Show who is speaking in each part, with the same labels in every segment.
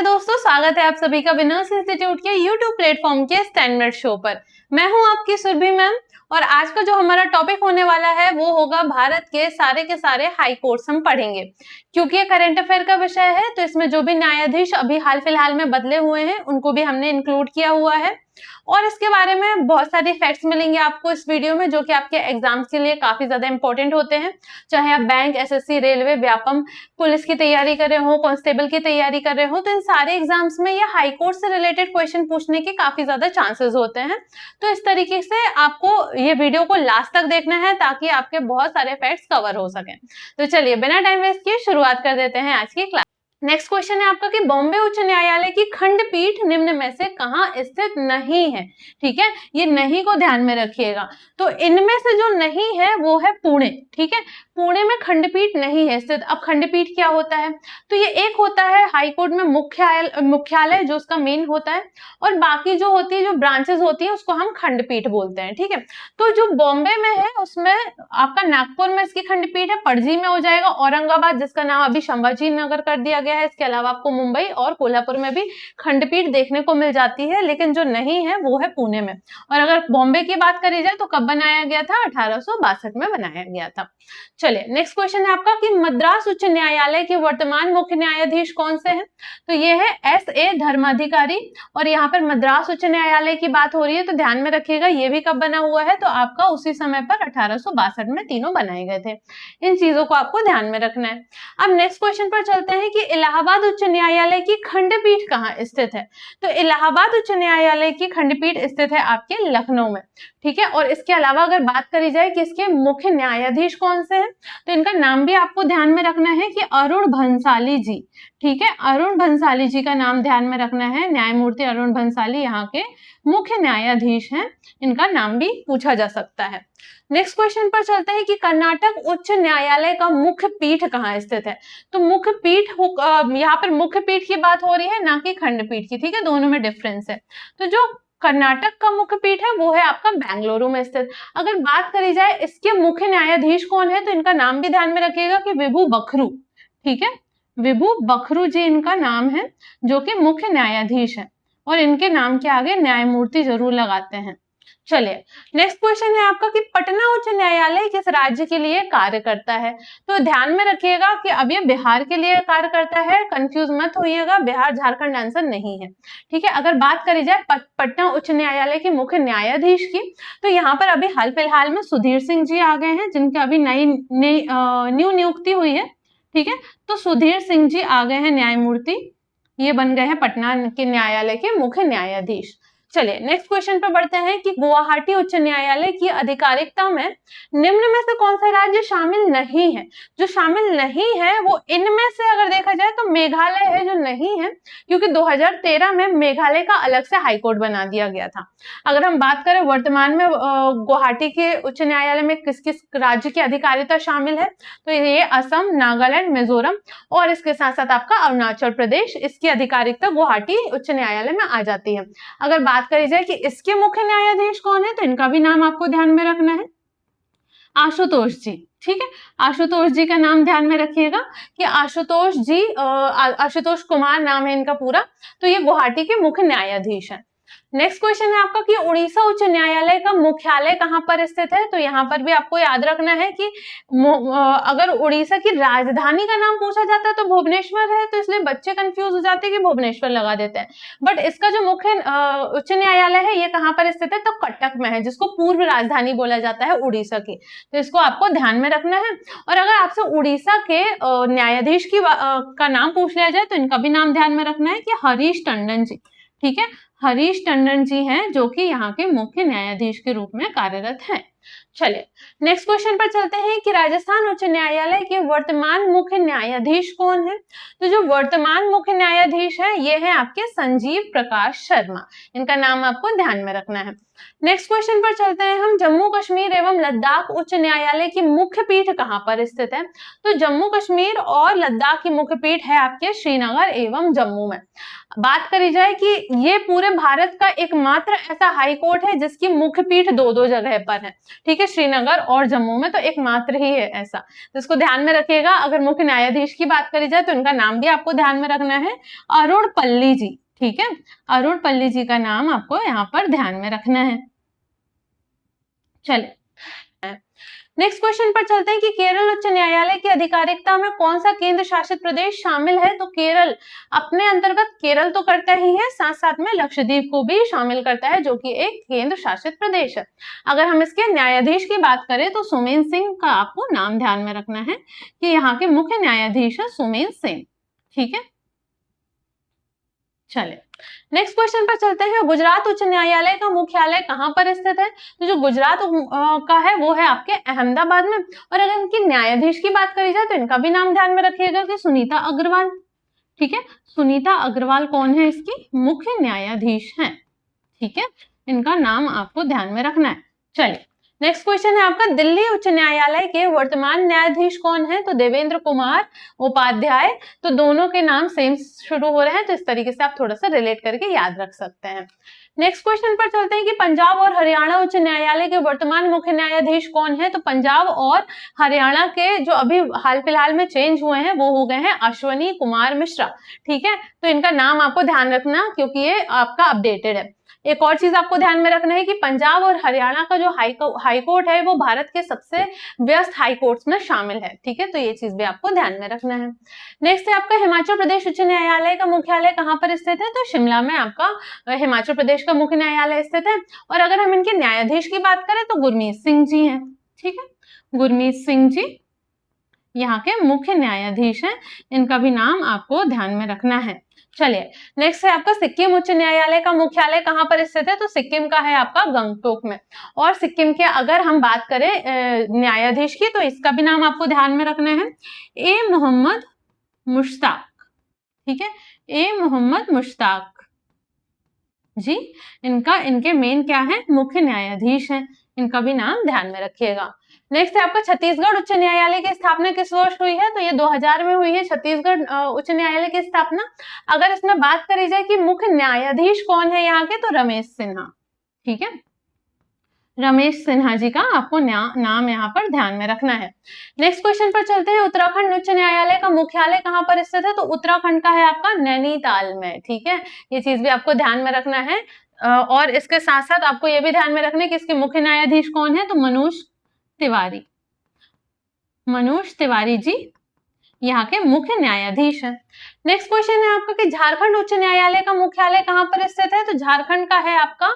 Speaker 1: दोस्तों, स्वागत है आप सभी का विनर्स इंस्टीट्यूट के यूट्यूब प्लेटफॉर्म के स्टैंडर्ड शो पर। मैं हूं आपकी सुरभि मैम और आज का जो हमारा टॉपिक होने वाला है वो होगा भारत के सारे हाई कोर्ट्स हम पढ़ेंगे। क्योंकि ये करंट अफेयर का विषय है तो इसमें जो भी न्यायाधीश अभी हाल फिलहाल में बदले हुए हैं उनको भी हमने इंक्लूड किया हुआ है और इसके बारे में बहुत सारी फैक्ट्स मिलेंगे आपको इस वीडियो में, जो कि आपके एग्जाम्स के लिए काफी ज्यादा इंपॉर्टेंट होते हैं। चाहे आप bank, SSC, railway, Vyapam, police की तैयारी कर रहे हो, कांस्टेबल की तैयारी कर रहे हो, तो इन सारे एग्जाम्स में ये हाई कोर्ट से रिलेटेड क्वेश्चन पूछने के काफी ज्यादा चांसेस होते हैं। तो इस तरीके से आपको ये वीडियो को लास्ट तक देखना है ताकि आपके बहुत सारे फैक्ट्स कवर हो सके। तो चलिए बिना टाइम वेस्ट किए शुरुआत कर देते हैं आज की क्लास। नेक्स्ट क्वेश्चन है आपका कि बॉम्बे उच्च न्यायालय की खंडपीठ निम्न में से कहां स्थित नहीं है। ठीक है, ये नहीं को ध्यान में रखिएगा। तो इनमें से जो नहीं है वो है पुणे। ठीक है, पुणे में खंडपीठ नहीं है स्थित। अब खंडपीठ क्या होता है? तो ये एक होता है हाई कोर्ट में मुख्यालय जो उसका मेन होता है, और बाकी जो होती है, जो ब्रांचेस होती है, उसको हम खंडपीठ बोलते हैं। ठीक है, तो जो बॉम्बे में है उसमें आपका नागपुर में इसकी खंडपीठ है, पणजी में हो जाएगा, औरंगाबाद जिसका नाम अभी संभाजी नगर कर दिया गया है, इसके अलावा आपको मुंबई और कोल्हापुर में भी खंडपीठ देखने को मिल जाती है, लेकिन जो नहीं है वो है पुणे में। और अगर बॉम्बे की बात करी जाए तो कब बनाया गया था? 1862 में बनाया गया था। चलिए नेक्स्ट क्वेश्चन है आपका कि मद्रास उच्च न्यायालय के वर्तमान मुख्य न्यायाधीश कौन से हैं? तो ये है एस.ए. धर्माधिकारी। और यहाँ पर मद्रास उच्च न्यायालय की बात हो रही है तो ध्यान में रखिएगा ये भी कब बना हुआ है? तो आपका उसी समय पर 1862 में तीनों बनाए गए थे। इन चीजों को आपको ध्यान में रखना है। अब नेक्स्ट क्वेश्चन पर चलते हैं कि इलाहाबाद उच्च न्यायालय की खंडपीठ कहाँ स्थित है? तो इलाहाबाद उच्च न्यायालय की खंडपीठ स्थित है आपके लखनऊ में। ठीक है, और इसके अलावा अगर बात करी जाए कि इसके मुख्य न्यायाधीश कौन से हैं, तो इनका नाम भी आपको ध्यान में रखना है कि अरुण भंसाली जी। ठीक है, अरुण भंसाली जी का नाम ध्यान में रखना है। न्यायमूर्ति अरुण भंसाली यहाँ के मुख्य न्यायाधीश हैं, इनका नाम भी पूछा जा सकता है। नेक्स्ट क्वेश्चन पर चलते हैं कि कर्नाटक उच्च न्यायालय का मुख्य पीठ कहाँ स्थित है? तो मुख्य पीठ यहाँ पर मुख्य पीठ की बात हो रही है, ना कि खंडपीठ की। ठीक है, दोनों में डिफरेंस है। तो जो कर्नाटक का मुख्य पीठ है वो है आपका बेंगलुरु में स्थित। अगर बात करी जाए इसके मुख्य न्यायाधीश कौन है, तो इनका नाम भी ध्यान में रखिएगा कि विभु बखरू। ठीक है, विभु बखरू जी इनका नाम है, जो कि मुख्य न्यायाधीश है, और इनके नाम के आगे न्यायमूर्ति जरूर लगाते हैं। चलिए नेक्स्ट क्वेश्चन है आपका कि पटना उच्च न्यायालय किस राज्य के लिए कार्य करता है? तो ध्यान में रखिएगा कि अब ये बिहार के लिए कार्य करता है, कंफ्यूज मत होइएगा, बिहार झारखंड आंसर नहीं है। ठीक है, अगर बात करी जाए पटना उच्च न्यायालय के मुख्य न्यायाधीश की, तो यहाँ पर अभी हाल फिलहाल में सुधीर सिंह जी आ गए हैं, जिनकी अभी नई न्यू नियुक्ति हुई है। ठीक है, तो सुधीर सिंह जी आ गए हैं न्यायमूर्ति, ये बन गए हैं पटना के न्यायालय के मुख्य न्यायाधीश। चलिए नेक्स्ट क्वेश्चन पर बढ़ते हैं कि गुवाहाटी उच्च न्यायालय की आधिकारिकता में निम्न में से कौन सा राज्य शामिल नहीं है? जो शामिल नहीं है वो इनमें से अगर देखा जाए तो मेघालय है जो नहीं है, क्योंकि 2013 में मेघालय का अलग से हाईकोर्ट बना दिया गया था। अगर हम बात करें वर्तमान में गुवाहाटी के उच्च न्यायालय में किस किस राज्य की अधिकारिता शामिल है, तो ये असम, नागालैंड, मिजोरम और इसके साथ साथ आपका अरुणाचल प्रदेश, इसकी अधिकारिता गुवाहाटी उच्च न्यायालय में आ जाती है। अगर बात करी जाए कि इसके मुख्य न्यायाधीश कौन है, तो इनका भी नाम आपको ध्यान में रखना है, आशुतोष जी। ठीक है, आशुतोष जी का नाम ध्यान में रखिएगा कि आशुतोष जी, आशुतोष कुमार नाम है इनका पूरा, तो ये गुवाहाटी के मुख्य न्यायाधीश है। नेक्स्ट क्वेश्चन है आपका कि उड़ीसा उच्च न्यायालय का मुख्यालय कहां पर स्थित है? तो यहाँ पर भी आपको याद रखना है कि अगर उड़ीसा की राजधानी का नाम पूछा जाता है तो भुवनेश्वर है, तो इसलिए बच्चे कंफ्यूज हो जाते हैं कि भुवनेश्वर लगा देते हैं, बट इसका जो मुख्य उच्च न्यायालय है ये कहां पर स्थित है? तो कटक में है, जिसको पूर्व राजधानी बोला जाता है उड़ीसा की। तो इसको आपको ध्यान में रखना है। और अगर आपसे उड़ीसा के न्यायाधीश का नाम पूछ लिया जाए तो इनका भी नाम ध्यान में रखना है कि हरीश टंडन जी। ठीक है, हरीश टंडन जी हैं जो कि यहाँ के मुख्य न्यायाधीश के रूप में कार्यरत हैं। चलिए नेक्स्ट क्वेश्चन पर चलते हैं कि राजस्थान उच्च न्यायालय के वर्तमान मुख्य न्यायाधीश कौन है? तो जो वर्तमान मुख्य न्यायाधीश है ये है आपके संजीव प्रकाश शर्मा, इनका नाम आपको ध्यान में रखना है। नेक्स्ट क्वेश्चन पर चलते हैं हम, जम्मू कश्मीर एवं लद्दाख उच्च न्यायालय की मुख्य पीठ कहां पर स्थित है? तो जम्मू कश्मीर और लद्दाख की मुख्य पीठ है आपके श्रीनगर एवं जम्मू में। बात करी जाए कि ये पूरे भारत का एकमात्र ऐसा हाई कोर्ट है जिसकी मुख्य पीठ दो जगह पर है। ठीक है, के श्रीनगर और जम्मू में तो एकमात्र ही है ऐसा, तो इसको ध्यान में रखिएगा। अगर मुख्य न्यायाधीश की बात करी जाए तो इनका नाम भी आपको ध्यान में रखना है, अरुण पल्ली जी। ठीक है, अरुण पल्ली जी का नाम आपको यहाँ पर ध्यान में रखना है। चलिए नेक्स्ट क्वेश्चन पर चलते हैं कि केरल उच्च न्यायालय की आधिकारिकता में कौन सा केंद्र शासित प्रदेश शामिल है। तो केरल अपने अंतर्गत केरल तो करता ही है, साथ साथ में लक्षद्वीप को भी शामिल करता है, जो कि एक केंद्र शासित प्रदेश है। अगर हम इसके न्यायाधीश की बात करें तो सुमेन सिंह का आपको नाम ध्यान में रखना है कि यहाँ के मुख्य न्यायाधीश है सुमेन सिंह। ठीक है, चले नेक्स्ट क्वेश्चन पर चलते हैं। गुजरात उच्च न्यायालय का मुख्यालय कहाँ पर स्थित है। तो जो गुजरात का है वो है आपके अहमदाबाद में। और अगर इनकी न्यायाधीश की बात करी जाए तो इनका भी नाम ध्यान में रखिएगा कि सुनीता अग्रवाल। ठीक है, सुनीता अग्रवाल कौन है, इसकी मुख्य न्यायाधीश है। ठीक है, इनका नाम आपको ध्यान में रखना है। चलिए नेक्स्ट क्वेश्चन है आपका, दिल्ली उच्च न्यायालय के वर्तमान न्यायाधीश कौन है। तो देवेंद्र कुमार उपाध्याय। तो दोनों के नाम सेम शुरू हो रहे हैं, तो इस तरीके से आप थोड़ा सा रिलेट करके याद रख सकते हैं। नेक्स्ट क्वेश्चन पर चलते हैं कि पंजाब और हरियाणा उच्च न्यायालय के वर्तमान मुख्य न्यायाधीश कौन है। तो पंजाब और हरियाणा के जो अभी हाल फिलहाल में चेंज हुए हैं वो हो गए हैं अश्वनी कुमार मिश्रा। ठीक है, तो इनका नाम आपको ध्यान रखना क्योंकि ये आपका अपडेटेड है। एक और चीज आपको ध्यान में रखना है कि पंजाब और हरियाणा का जो हाई कोर्ट है वो भारत के सबसे व्यस्त हाई कोर्ट्स में शामिल है। ठीक है, तो ये चीज भी आपको ध्यान में रखना है। नेक्स्ट है आपका हिमाचल प्रदेश उच्च न्यायालय का मुख्यालय कहाँ पर स्थित है। तो शिमला में आपका हिमाचल प्रदेश का मुख्य न्यायालय स्थित है। और अगर हम इनके न्यायाधीश की बात करें तो गुरमीत सिंह जी हैं। ठीक है, गुरमीत सिंह जी यहाँ के मुख्य न्यायाधीश हैं, इनका भी नाम आपको ध्यान में रखना है। चलिए नेक्स्ट है आपका सिक्किम उच्च न्यायालय का मुख्यालय कहाँ पर स्थित है। तो सिक्किम का है आपका गंगटोक में। और सिक्किम के अगर हम बात करें न्यायाधीश की तो इसका भी नाम आपको ध्यान में रखना है, ए मोहम्मद मुश्ताक। ठीक है, ए मोहम्मद मुश्ताक जी, इनके मेन क्या है, मुख्य न्यायाधीश हैं, इनका भी नाम ध्यान में रखिएगा। नेक्स्ट है आपका छत्तीसगढ़ उच्च न्यायालय की स्थापना किस वर्ष हुई है। तो ये 2000 में हुई है छत्तीसगढ़ उच्च न्यायालय की स्थापना। अगर इसमें बात करी जाए कि मुख्य न्यायाधीश कौन है यहाँ के, तो रमेश सिन्हा। ठीक है, रमेश सिन्हा जी का आपको नाम यहाँ पर ध्यान में रखना है। नेक्स्ट क्वेश्चन पर चलते हैं, उत्तराखंड उच्च न्यायालय का मुख्यालय कहाँ पर स्थित है। तो उत्तराखंड का है आपका नैनीताल में। ठीक है, ये चीज भी आपको ध्यान में रखना है। और इसके साथ साथ आपको ये भी ध्यान में रखना है कि इसके मुख्य न्यायाधीश कौन है। तो मनोज तिवारी जी यहाँ के मुख्य न्यायाधीश हैं। नेक्स्ट क्वेश्चन है आपका कि झारखंड उच्च न्यायालय का मुख्यालय कहाँ पर स्थित है। तो झारखंड का है आपका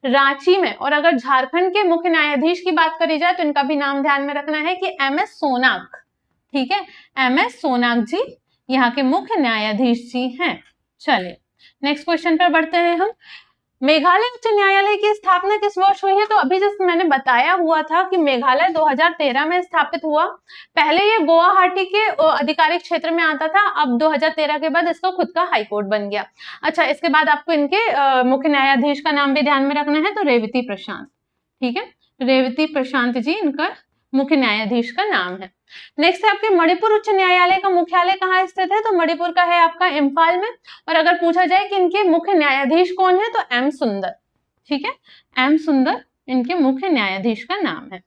Speaker 1: रांची में। और अगर झारखंड के मुख्य न्यायाधीश की बात करी जाए तो इनका भी नाम ध्यान में रखना है कि MS सोनाक। ठीक है, MS सोनाक जी यहाँ के मुख्य न्यायाधीश जी हैं। चलिए नेक्स्ट क्वेश्चन पर बढ़ते हैं हम। मेघालय उच्च न्यायालय की स्थापना किस वर्ष हुई है। तो अभी जैसे मैंने बताया हुआ था कि मेघालय 2013 में स्थापित हुआ। पहले ये गुवाहाटी के आधिकारिक क्षेत्र में आता था, अब 2013 के बाद इसका खुद का हाई कोर्ट बन गया। अच्छा, इसके बाद आपको इनके मुख्य न्यायाधीश का नाम भी ध्यान में रखना है, तो रेवती प्रशांत। ठीक है, रेवती प्रशांत जी इनका मुख्य न्यायाधीश का नाम है। नेक्स्ट है आपके मणिपुर उच्च न्यायालय का मुख्यालय कहाँ स्थित है। तो मणिपुर का है आपका इम्फाल में। और अगर पूछा जाए कि इनके मुख्य न्यायाधीश कौन है, तो M सुंदर। ठीक है, M सुंदर इनके मुख्य न्यायाधीश का नाम है।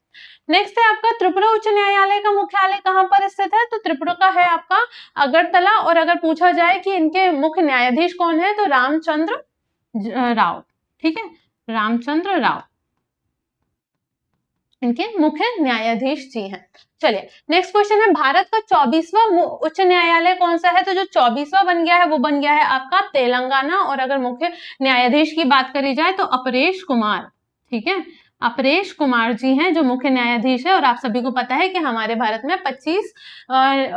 Speaker 1: नेक्स्ट है आपका त्रिपुरा उच्च न्यायालय का मुख्यालय कहाँ पर स्थित है। तो त्रिपुरा का है आपका अगरतला। और अगर पूछा जाए कि इनके मुख्य न्यायाधीश कौन है, तो रामचंद्र राव। ठीक है, रामचंद्र राव इनके मुख्य न्यायाधीश जी हैं। चलिए नेक्स्ट क्वेश्चन है, भारत का 24वां उच्च न्यायालय कौन सा है। तो जो 24वां बन गया है वो बन गया है आपका तेलंगाना। और अगर मुख्य न्यायाधीश की बात करी जाए तो अपरेश कुमार। ठीक है, अपरेश कुमार जी हैं जो मुख्य न्यायाधीश है। और आप सभी को पता है कि हमारे भारत में 25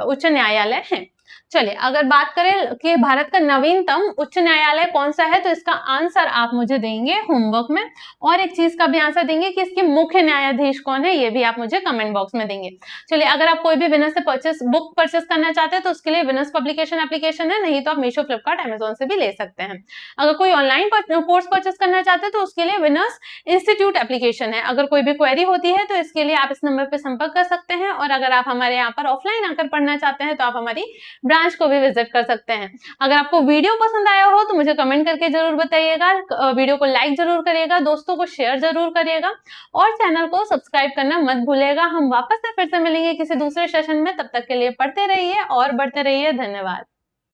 Speaker 1: उच्च न्यायालय हैं। चलिए अगर बात करें कि भारत का नवीनतम उच्च न्यायालय कौन सा है, तो इसका आंसर आप मुझे देंगे होमवर्क में। और एक चीज का भी आंसर देंगे कि इसके मुख्य न्यायाधीश कौन है, ये भी आप मुझे कमेंट बॉक्स में देंगे। चलिए अगर आप कोई भी विनर से बुक परचेस करना चाहते हैं तो उसके लिए विनर्स पब्लिकेशन एप्लीकेशन है, नहीं तो आप मीशो, फ्लिपकार्ट, अमेजोन से भी ले सकते हैं। अगर कोई ऑनलाइन कोर्स परचेस करना चाहते हैं तो उसके लिए विनर्स इंस्टीट्यूट एप्लीकेशन है। अगर कोई भी क्वेरी होती है तो इसके लिए आप इस नंबर पर संपर्क कर सकते हैं। और अगर आप हमारे यहाँ पर ऑफलाइन आकर पढ़ना चाहते हैं तो आप हमारी ब्रांच को भी विजिट कर सकते हैं। अगर आपको वीडियो पसंद आया हो तो मुझे कमेंट करके जरूर बताइएगा, वीडियो को लाइक जरूर करिएगा, दोस्तों को शेयर जरूर करिएगा और चैनल को सब्सक्राइब करना मत भूलिएगा। हम वापस से फिर से मिलेंगे किसी दूसरे सेशन में, तब तक के लिए पढ़ते रहिए और बढ़ते रहिए। धन्यवाद।